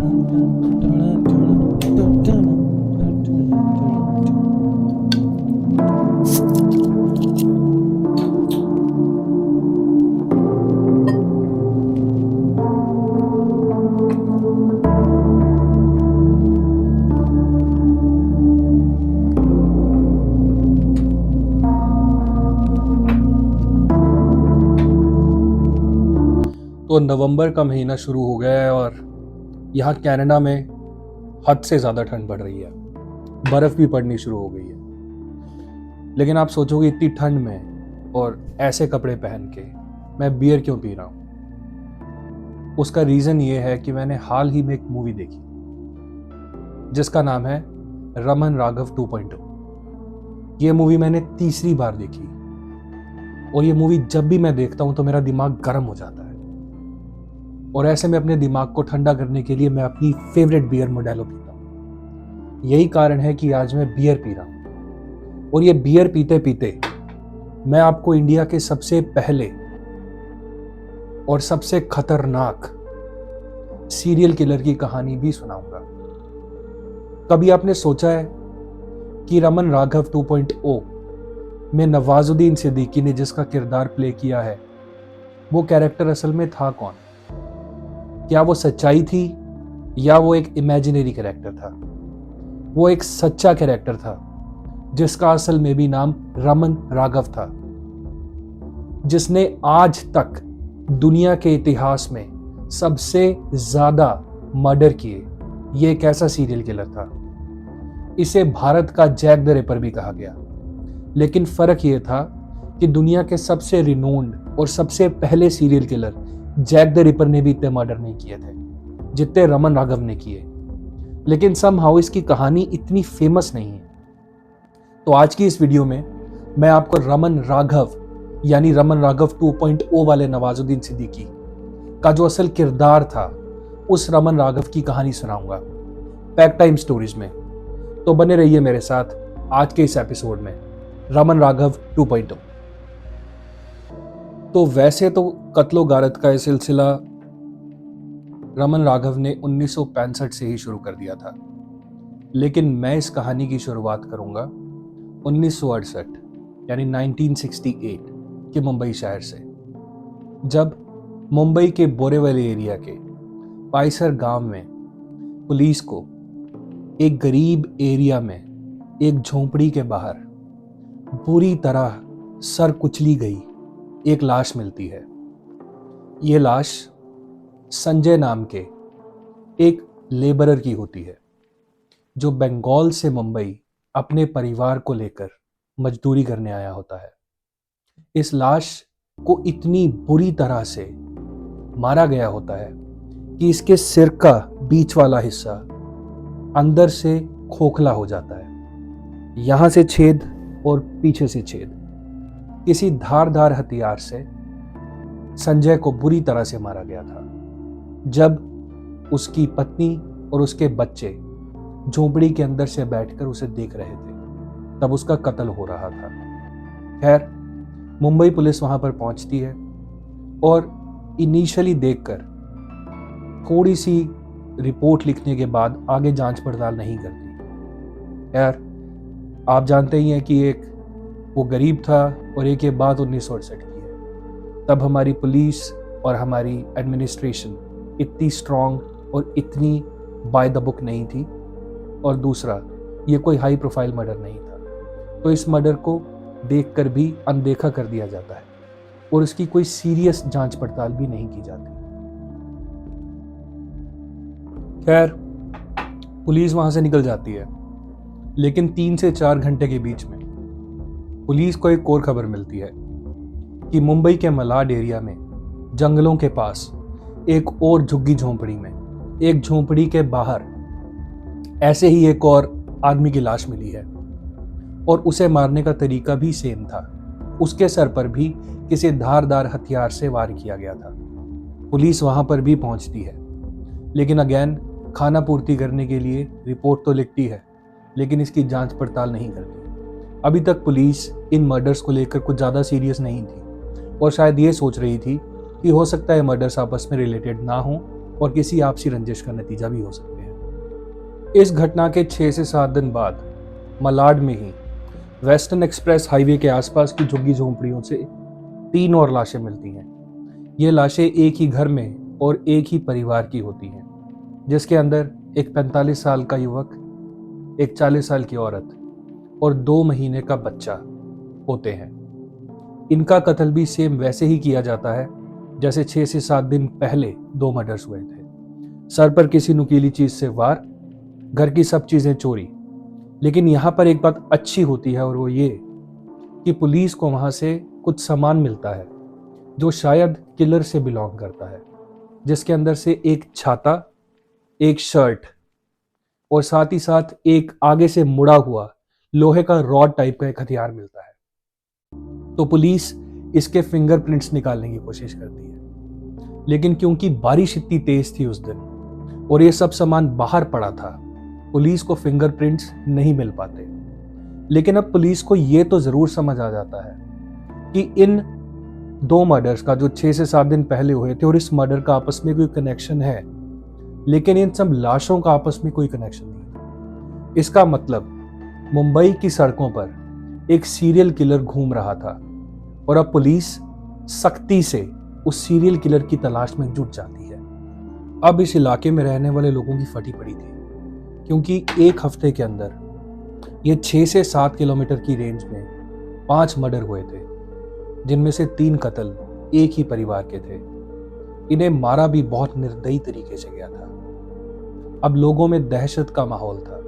तो नवंबर का महीना शुरू हो गया है और यहाँ कनाडा में हद से ज़्यादा ठंड पड़ रही है। बर्फ़ भी पड़नी शुरू हो गई है। लेकिन आप सोचोगे इतनी ठंड में और ऐसे कपड़े पहन के मैं बियर क्यों पी रहा हूँ? उसका रीज़न ये है कि मैंने हाल ही में एक मूवी देखी जिसका नाम है रमन राघव 2.0। ये मूवी मैंने तीसरी बार देखी और ये मूवी जब भी मैं देखता हूँ तो मेरा दिमाग गर्म हो जाता है। और ऐसे में अपने दिमाग को ठंडा करने के लिए मैं अपनी फेवरेट बियर मोडेलो पीता हूँ। यही कारण है कि आज मैं बियर पी रहा हूँ। और ये बियर पीते पीते मैं आपको इंडिया के सबसे पहले और सबसे खतरनाक सीरियल किलर की कहानी भी सुनाऊंगा। कभी आपने सोचा है कि रमन राघव 2.0 में नवाजुद्दीन सिद्दीकी ने जिसका किरदार प्ले किया है वो कैरेक्टर असल में था कौन? क्या वो सच्चाई थी या वो एक इमेजिनरी कैरेक्टर था? वो एक सच्चा कैरेक्टर था जिसका असल में भी नाम रमन राघव था, जिसने आज तक दुनिया के इतिहास में सबसे ज्यादा मर्डर किए। ये एक ऐसा सीरियल किलर था। इसे भारत का जैक द रिपर भी कहा गया। लेकिन फर्क ये था कि दुनिया के सबसे रिनोन्ड और सबसे पहले serial killer Jack the Ripper ने भी इतने मर्डर नहीं किए थे जितने रमन राघव ने किए। लेकिन समहाउ इसकी कहानी इतनी फेमस नहीं है। तो आज की इस वीडियो में मैं आपको रमन राघव यानी रमन राघव 2.0 वाले नवाजुद्दीन सिद्दीकी का जो असल किरदार था उस रमन राघव की कहानी सुनाऊंगा पैक टाइम स्टोरीज में। तो बने रहिए मेरे साथ आज के इस एपिसोड में रमन राघव 2.0। तो वैसे तो कत्लो गारत का ये सिलसिला रमन राघव ने 1965 से ही शुरू कर दिया था, लेकिन मैं इस कहानी की शुरुआत करूंगा 1968 यानी 1968 के मुंबई शहर से, जब मुंबई के बोरेवली एरिया के पाइसर गांव में पुलिस को एक गरीब एरिया में एक झोंपड़ी के बाहर बुरी तरह सर कुचली गई एक लाश मिलती है। ये लाश संजय नाम के एक लेबरर की होती है जो बंगाल से मुंबई अपने परिवार को लेकर मजदूरी करने आया होता है। इस लाश को इतनी बुरी तरह से मारा गया होता है कि इसके सिर का बीच वाला हिस्सा अंदर से खोखला हो जाता है। यहां से छेद और पीछे से छेद। किसी धारदार हथियार से संजय को बुरी तरह से मारा गया था। जब उसकी पत्नी और उसके बच्चे झोंपड़ी के अंदर से बैठकर उसे देख रहे थे तब उसका कत्ल हो रहा था। खैर, मुंबई पुलिस वहां पर पहुंचती है और इनिशियली देखकर थोड़ी सी रिपोर्ट लिखने के बाद आगे जांच पड़ताल नहीं करती। खैर, आप जानते ही हैं कि एक वो गरीब था और एक ये बात 1968 की है। तब हमारी पुलिस और हमारी एडमिनिस्ट्रेशन इतनी स्ट्रांग और इतनी बाय द बुक नहीं थी, और दूसरा ये कोई हाई प्रोफाइल मर्डर नहीं था, तो इस मर्डर को देखकर भी अनदेखा कर दिया जाता है और इसकी कोई सीरियस जांच पड़ताल भी नहीं की जाती। खैर, पुलिस वहां से निकल जाती है, लेकिन 3 से 4 घंटे के बीच में पुलिस को एक और खबर मिलती है कि मुंबई के मलाड एरिया में जंगलों के पास एक और झुग्गी झोंपड़ी में एक झोंपड़ी के बाहर ऐसे ही एक और आदमी की लाश मिली है और उसे मारने का तरीका भी सेम था। उसके सर पर भी किसी धारदार हथियार से वार किया गया था। पुलिस वहां पर भी पहुंचती है, लेकिन अगेन खाना पूर्ति करने के लिए रिपोर्ट तो लिखती है, लेकिन इसकी जांच पड़ताल नहीं करती। अभी तक पुलिस इन मर्डर्स को लेकर कुछ ज़्यादा सीरियस नहीं थी और शायद ये सोच रही थी कि हो सकता है मर्डर्स आपस में रिलेटेड ना हो और किसी आपसी रंजिश का नतीजा भी हो सकते हैं। इस घटना के 6 से 7 दिन बाद मलाड में ही वेस्टर्न एक्सप्रेस हाईवे के आसपास की झुग्गी झोंपड़ियों से 3 और लाशें मिलती हैं। ये लाशें एक ही घर में और एक ही परिवार की होती हैं, जिसके अंदर एक 45 साल का युवक, एक 40 साल की औरत और 2 महीने का बच्चा होते हैं। इनका कत्ल भी सेम वैसे ही किया जाता है जैसे 6 से 7 दिन पहले 2 मर्डर्स हुए थे। सर पर किसी नुकीली चीज से वार, घर की सब चीजें चोरी। लेकिन यहां पर एक बात अच्छी होती है और वो ये कि पुलिस को वहां से कुछ सामान मिलता है जो शायद किलर से बिलोंग करता है, जिसके अंदर से एक छाता, एक शर्ट और साथ ही साथ एक आगे से मुड़ा हुआ लोहे का रॉड टाइप का एक हथियार मिलता है। तो पुलिस इसके फिंगरप्रिंट्स निकालने की कोशिश करती है, लेकिन क्योंकि बारिश इतनी तेज थी उस दिन और ये सब सामान बाहर पड़ा था, पुलिस को फिंगरप्रिंट्स नहीं मिल पाते। लेकिन अब पुलिस को ये तो जरूर समझ आ जाता है कि इन 2 मर्डर्स का जो 6 से 7 दिन पहले हुए थे और इस मर्डर का आपस में कोई कनेक्शन है, लेकिन इन सब लाशों का आपस में कोई कनेक्शन नहीं। इसका मतलब मुंबई की सड़कों पर एक सीरियल किलर घूम रहा था और अब पुलिस सख्ती से उस सीरियल किलर की तलाश में जुट जाती है। अब इस इलाके में रहने वाले लोगों की फटी पड़ी थी, क्योंकि एक हफ्ते के अंदर ये 6 से 7 किलोमीटर की रेंज में 5 मर्डर हुए थे, जिनमें से 3 कत्ल एक ही परिवार के थे। इन्हें मारा भी बहुत निर्दयी तरीके से गया था। अब लोगों में दहशत का माहौल था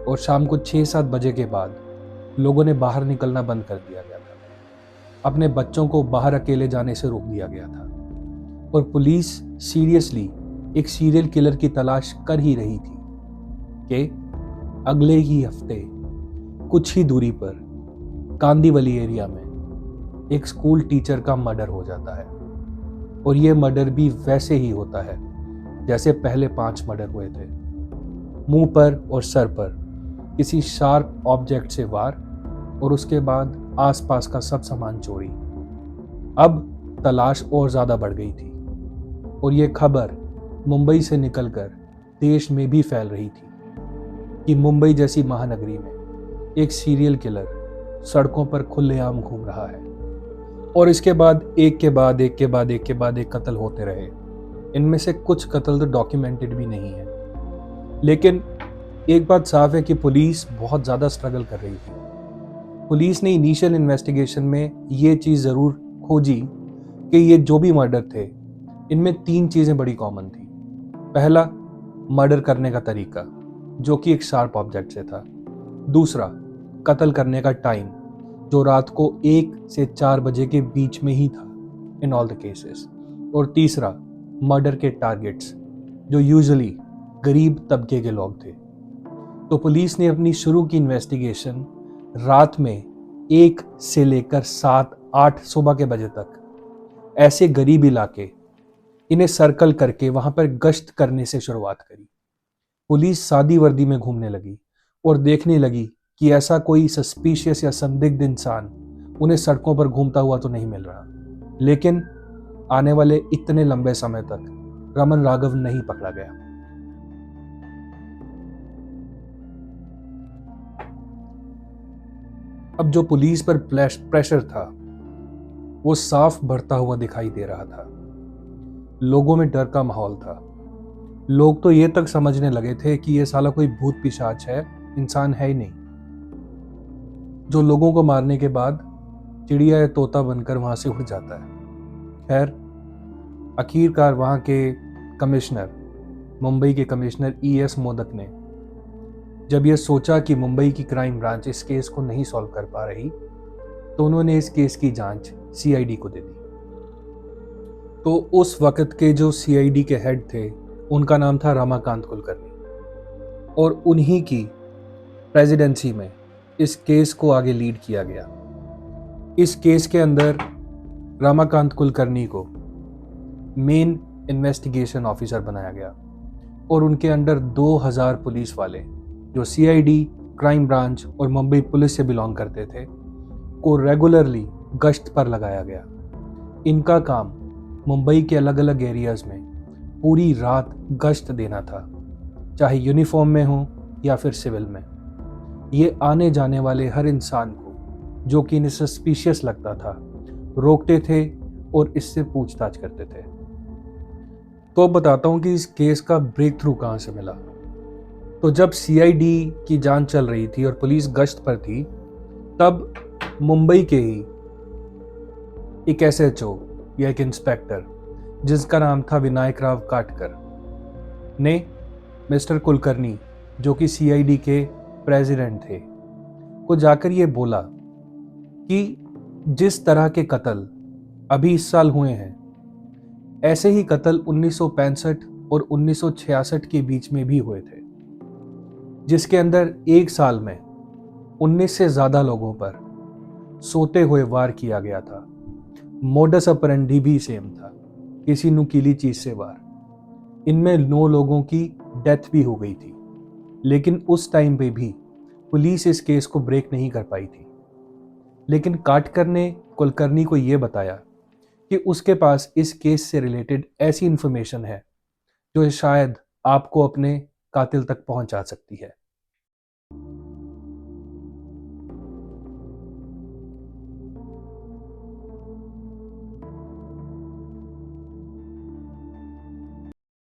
और शाम को 6-7 बजे के बाद लोगों ने बाहर निकलना बंद कर दिया गया था। अपने बच्चों को बाहर अकेले जाने से रोक दिया गया था और पुलिस सीरियसली एक सीरियल किलर की तलाश कर ही रही थी कि अगले ही हफ्ते कुछ ही दूरी पर कांदीवली एरिया में एक स्कूल टीचर का मर्डर हो जाता है। और ये मर्डर भी वैसे ही होता है जैसे पहले 5 मर्डर हुए थे। मुंह पर और सर पर किसी शार्प ऑब्जेक्ट से वार और उसके बाद आसपास का सब सामान चोरी। अब तलाश और ज्यादा बढ़ गई थी और ये खबर मुंबई से निकलकर देश में भी फैल रही थी कि मुंबई जैसी महानगरी में एक सीरियल किलर सड़कों पर खुलेआम घूम रहा है। और इसके बाद एक के बाद एक के बाद एक के बाद एक कत्ल होते रहे। इनमें से कुछ कत्ल तो डॉक्यूमेंटेड भी नहीं है। लेकिन एक बात साफ है कि पुलिस बहुत ज़्यादा स्ट्रगल कर रही थी। पुलिस ने इनिशियल इन्वेस्टिगेशन में ये चीज़ ज़रूर खोजी कि ये जो भी मर्डर थे, इनमें 3 चीज़ें बड़ी कॉमन थी। पहला, मर्डर करने का तरीका, जो कि एक शार्प ऑब्जेक्ट से था। दूसरा, कत्ल करने का टाइम, जो रात को 1 से 4 बजे के बीच में ही था इन ऑल द केसेस। और तीसरा, मर्डर के टारगेट्स, जो यूजुअली गरीब तबके के लोग थे। तो पुलिस ने अपनी शुरू की इन्वेस्टिगेशन रात में 1 से लेकर 7-8 सुबह के बजे तक ऐसे गरीब इलाके इन्हें सर्कल करके वहां पर गश्त करने से शुरुआत करी। पुलिस सादी वर्दी में घूमने लगी और देखने लगी कि ऐसा कोई सस्पिशियस या संदिग्ध इंसान उन्हें सड़कों पर घूमता हुआ तो नहीं मिल रहा। लेकिन आने वाले इतने लंबे समय तक रमन राघव नहीं पकड़ा गया। अब जो पुलिस पर प्रेशर था वो साफ बढ़ता हुआ दिखाई दे रहा था। लोगों में डर का माहौल था। लोग तो ये तक समझने लगे थे कि ये साला कोई भूत पिशाच है, इंसान है ही नहीं, जो लोगों को मारने के बाद चिड़िया या तोता बनकर वहां से उड़ जाता है। खैर, आखिरकार वहां के कमिश्नर, मुंबई के कमिश्नर ES मोदक ने जब यह सोचा कि मुंबई की क्राइम ब्रांच इस केस को नहीं सॉल्व कर पा रही, तो उन्होंने इस केस की जांच CID को दे दी। तो उस वक्त के जो CID के हेड थे, उनका नाम था रमाकांत कुलकर्णी, और उन्हीं की प्रेसिडेंसी में इस केस को आगे लीड किया गया। इस केस के अंदर रमाकांत कुलकर्णी को मेन इन्वेस्टिगेशन ऑफिसर बनाया गया और उनके अंडर 2000 पुलिस वाले जो CID, क्राइम ब्रांच और मुंबई पुलिस से बिलोंग करते थे, को रेगुलरली गश्त पर लगाया गया। इनका काम मुंबई के अलग अलग एरियाज में पूरी रात गश्त देना था, चाहे यूनिफॉर्म में हो या फिर सिविल में। ये आने जाने वाले हर इंसान को जो कि इन्हें सस्पिशियस लगता था रोकते थे और इससे पूछताछ करते थे। तो अब बताता हूँ कि इस केस का ब्रेक थ्रू कहाँ से मिला। तो जब सीआईडी की जांच चल रही थी और पुलिस गश्त पर थी, तब मुंबई के ही एक एसएचओ या एक इंस्पेक्टर जिसका नाम था विनायक राव काटकर ने मिस्टर कुलकर्णी, जो कि सीआईडी के प्रेसिडेंट थे, को जाकर ये बोला कि जिस तरह के कत्ल अभी इस साल हुए हैं, ऐसे ही कत्ल 1965 और 1966 के बीच में भी हुए थे, जिसके अंदर एक साल में 19 से ज्यादा लोगों पर सोते हुए वार किया गया था। मोडस ऑपरेंडी भी सेम था, किसी नुकीली चीज से वार। इनमें 9 लोगों की डेथ भी हो गई थी, लेकिन उस टाइम पे भी पुलिस इस केस को ब्रेक नहीं कर पाई थी। लेकिन काटकर ने कुलकर्णी को यह बताया कि उसके पास इस केस से रिलेटेड ऐसी इंफॉर्मेशन है जो शायद आपको अपने कातिल तक पहुंचा सकती है।